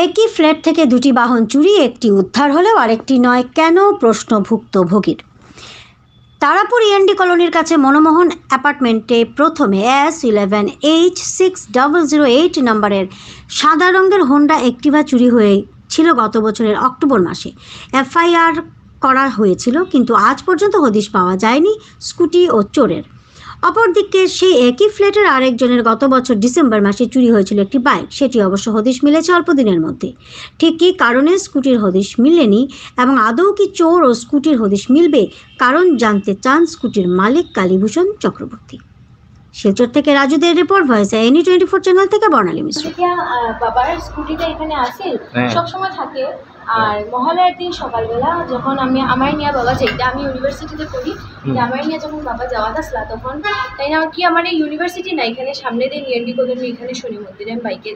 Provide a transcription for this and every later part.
একই ফ্ল্যাট থেকে দুটি বাহন চুরি, একটি উদ্ধার হলেও আরেকটি নয় কেন, প্রশ্ন ভুক্তভোগীর। তারাপুর ইএনডি কলোনির কাছে মনমোহন অ্যাপার্টমেন্টে প্রথমে S11H6008 নম্বরের সাদা রঙের হোন্ডা অ্যাক্টিভা চুরি হয়েছিল গত বছরের অক্টোবর মাসে। এফআইআর করা হয়েছিল, কিন্তু আজ পর্যন্ত হদিশ পাওয়া যায়নি স্কুটি ও চোরের। অপরদিকে সেই একই ফ্ল্যাটের আরেকজনের গত বছর ডিসেম্বর মাসে চুরি হয়েছিল একটি বাইক, সেটি অবশ্য হদিশ মিলেছে অল্প দিনের মধ্যে। ঠিক কী কারণে স্কুটির হদিশ মিলেনি এবং আদৌ কি চোর ও স্কুটির হদিশ মিলবে, কারণ জানতে চান স্কুটির মালিক কালীভূষণ চক্রবর্তী। শিলচর থেকে রাজুদের রিপোর্ট, ভয়েস এনি 24 চ্যানেল থেকে বর্ণালী মিশ্র। বাবার স্কুটিটা এখানে আসে সবসময় থাকে, আর মহালয়ার দিন সকালবেলা যখন আমার নিয়ে বাবা যাইতা, আমি ইউনিভার্সিটিতে পড়ি, আমার নিয়ে যখন বাবা যাওয়া আসলা তখন তাই না কি আমার এই ইউনিভার্সিটি না এখানে সামনে দিয়ে ইএনডি কলোনি এখানে শনি মন্দিরে আমি বাইকে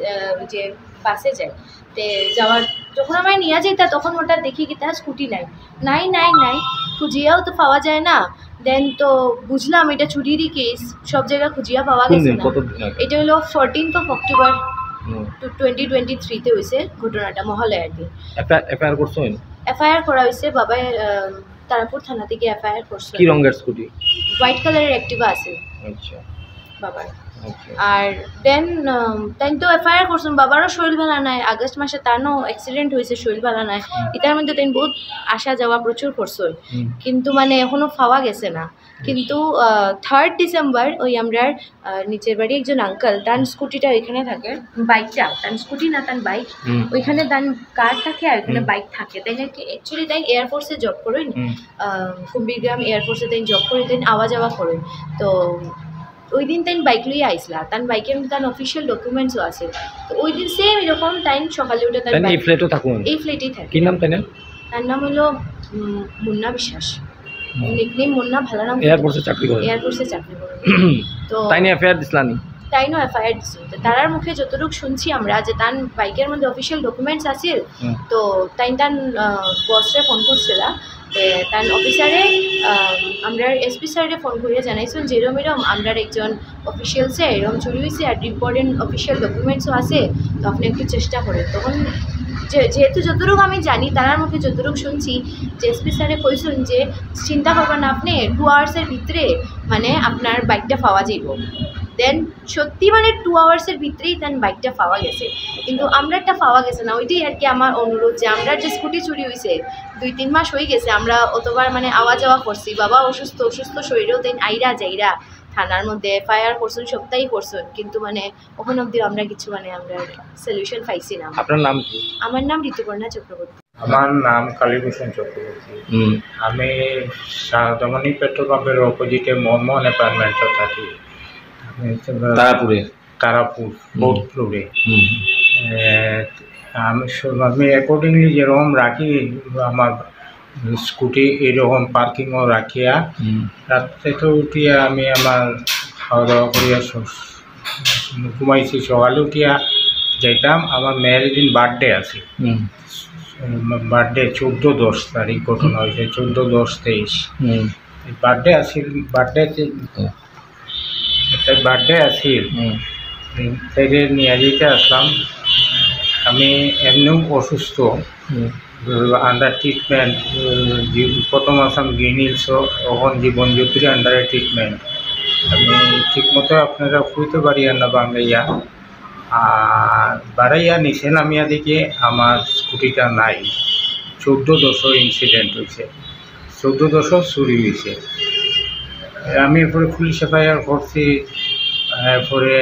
যে বাসে যাই তে যাওয়ার যখন আমার নিয়ে যাইতা তখন ওটা দেখি কি তার স্কুটি নাই নাই নাই নাই খুঁজিয়াও তো পাওয়া যায় না। দেন তো বুঝলাম এটা চুরিরই কেস, সব জায়গায় খুঁজিয়া পাওয়া গেছে না। এটা হলো 14 অক্টোবর 2023-তে হয়েছে ঘটনাটা, মহালয়ার দিন। এফআইআর করা হয়েছে, বাবা তারাপুর থানা থেকে এফআইআর করছে। কি রঙের স্কুটি? হোয়াইট কালারের অ্যাক্টিভা আছে বাবার। আর দেন তাই তো এফআইআর করছেন, বাবারও শরীর ভালো নাই, আগস্ট মাসে তারও অ্যাক্সিডেন্ট হয়েছে, শরীর ভালো নাই। এটার মধ্যে তাই বহুত আসা যাওয়া প্রচুর করছে, কিন্তু মানে এখনো পাওয়া গেছে না। কিন্তু 3rd ডিসেম্বর ওই আমরার নিচের বাড়ি একজন আঙ্কাল, তার স্কুটিটা ওইখানে থাকে, বাইকটা তার স্কুটি না তার বাইক, ওইখানে তার কার থাকে আর ওইখানে বাইক থাকে। তাই নাকি অ্যাকচুয়ালি তাই এয়ারফোর্সে জব করেন, কুম্বিগ্রাম এয়ারফোর্সে তাই জব করে, তাই আওয়া যাওয়া করেন। তো ওই দিন তাই বাইক লইয়া আইসলা, তার বাইকের তার অফিসিয়াল ডকুমেন্টসও আছে। তো ওই দিন সেম এরকম টাইম সকালে উঠে তার এই ফ্ল্যাটেই থাকে। কি নাম তার নাম হলো মুন্না বিশ্বাস, নিকনেম মুন্না, ভালো নাম। এয়ারফোর্সে চাকরি করে। তো তাই নো এফআইআর দিছিল। তো তারার মুখে যতটুকু শুনছি আমরা যে তার বাইকের মধ্যে অফিসিয়াল ডকুমেন্টস আছে, তো তাই তার বসরে ফোন করছিল, তার অফিসারে আমরা এসপি স্যারে ফোন করিয়া জানাইছেন যে এরম আমরা একজন অফিসিয়ালসে এরম চুরি হয়েছে আর ইম্পর্টেন্ট অফিসিয়াল ডকুমেন্টসও আছে, তো আপনি একটু চেষ্টা করেন। তখন যেহেতু যতটুকু আমি জানি, তার মুখে যতটুকু শুনছি যে এসপি স্যারে কইছেন যে চিন্তা করবেন না, আপনি 2 আওয়ার্সের ভিতরে মানে আপনার বাইকটা পাওয়া যাইব। দেন সত্যি মানে 2 আওয়ার্সের ভিতরেই তার বাইকটা পাওয়া গেছে, কিন্তু আমরাটা পাওয়া গেছে না। ওইটাই আর কি আমার অনুরোধ, যে আমরা যে স্কুটি চুরি হয়েছে 2-3 মাস হয়ে গেছে, আমরা অতবার মানে আওয়া যাওয়া করছি, বাবা অসুস্থ শরীরেও দেন আইরা যাইরা থানার মধ্যে এফআইআর করছেন, সপ্তাহেই করছেন, কিন্তু মানে ওখানে অব্দি আমরা কিছু মানে আমরা সলিউশন পাইছি না। আপনার নাম কি? আমার নাম ঋতুপর্ণা চক্রবর্তী। আমার নাম কালীভূষণ চক্রবর্তী। আমি সারদামণি পেট্রোল পাম্পের অপোজিটে মনমোহন অ্যাপার্টমেন্টে থাকি, তারাপুর 4th ফ্লোরে। আমি অ্যাকর্ডিংলি যেরকম রাখি আমার স্কুটি এইরকম পার্কিংও রাখিয়া, রাত্রে তো উঠিয়া আমি আমার খাওয়া দাওয়া করিয়া ঘুমাইছি, সকালে উঠিয়া যাইতাম। আমার মেয়ের দিন বার্থডে আছে, বার্থডে 14-10 তারিখ ঘটনা হয়েছে, 14-10-23 বার্থডে আসিল। বার্থডে আসিল, তাইলে নিয়ে যেতে আসলাম। আমি এমনিও অসুস্থ, আন্ডার ট্রিটমেন্ট, প্রথম আসাম গিনিলসও এখন জীবন জ্যোতির আন্ডারে ট্রিটমেন্ট। আমি ঠিকমতো আপনারা খুঁজতে পারি না বাংলাইয়া, আর বাড়াইয়া নিচে নামিয়া দিকে আমার স্কুটিটা নাই। 14-10 ইনসিডেন্ট হয়েছে, 14-10 চুরি হয়েছে। আমি এরপরে পুলিশ এফআইআর করছি, এরপরে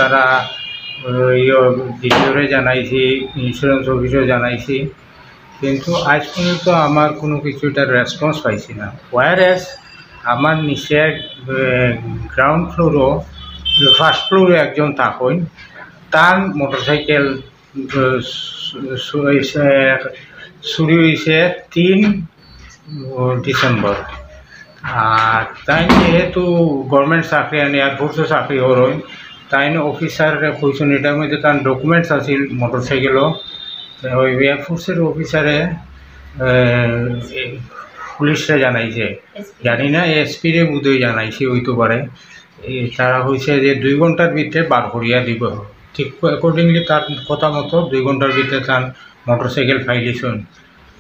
তারা ডিসিওরে জানাইছি, ইন্স্যুরেন্স অফিসেও জানাইছি, কিন্তু আজ পর্যন্ত আমার কোনো কিছু এটার রেসপন্স পাইছি না। ওয়ারএস আমার নিচে গ্রাউন্ড ফ্লোরও, 1st ফ্লোরে একজন থাকেন, তার মোটরসাইকেল চুরি হয়েছে 3 ডিসেম্বর। আর তাই যেহেতু গভর্নমেন্ট চাকরি আনি এয়ারফোর্সে চাকরি করেন, তাই অফিসারে কইছেন এটার মধ্যে তার ডকুমেন্টস আছিল মোটরসাইকেলও। ওই এয়ারফোর্সের অফিসারে পুলিশে জানাইছে, জানি না এসপিরে বোধহয় জানাইছে হইতে পারে। তারা হয়েছে যে 2 ঘন্টার ভিতরে বার করিয়া দিব। ঠিক অ্যাকর্ডিংলি তার কথা মতো 2 ঘন্টার ভিতরে তার মোটরসাইকেল ফাইলিছুন,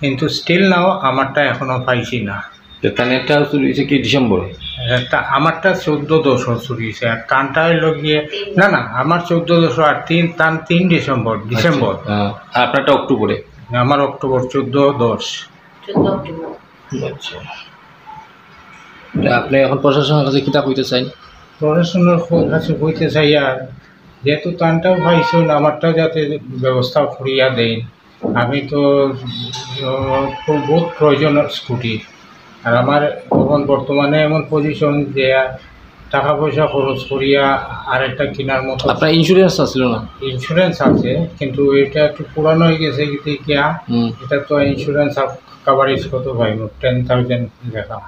কিন্তু স্টিল নাও আমারটা এখনও পাইছি না। তানেরটা চুরি হয়েছে কি ডিসেম্বরে? আমারটা 14/10 চুরি হয়েছে, আর টানটা হইল গিয়ে না না আমার 14/10 আর 3 ডিসেম্বর। আর আপনারটা অক্টোবরে? আমার অক্টোবর 14/10। 14 অক্টোবর। আচ্ছা, আপনি এখন প্রশাসনের কাছে কিতা কইতে চাই? প্রশাসনের কাছে কইতে চাই আর যেহেতু টানটাও পাইছুন আমারটাও যাতে ব্যবস্থা করিয়া দেন। আমি তো বহুত প্রয়োজন স্কুটি, আর আমার এখন বর্তমানে এমন পজিশন যে টাকা পয়সা খরচ করিয়া আরেকটা কেনার মতো। আপনার ইন্স্যুরেন্স আছিল না? ইন্স্যুরেন্স আছে, কিন্তু এটা একটু পুরানো হয়ে গেছে কিয়া এটা তো ইন্স্যুরেন্স কাভারেজ কত ভাই 10,000 দেখা।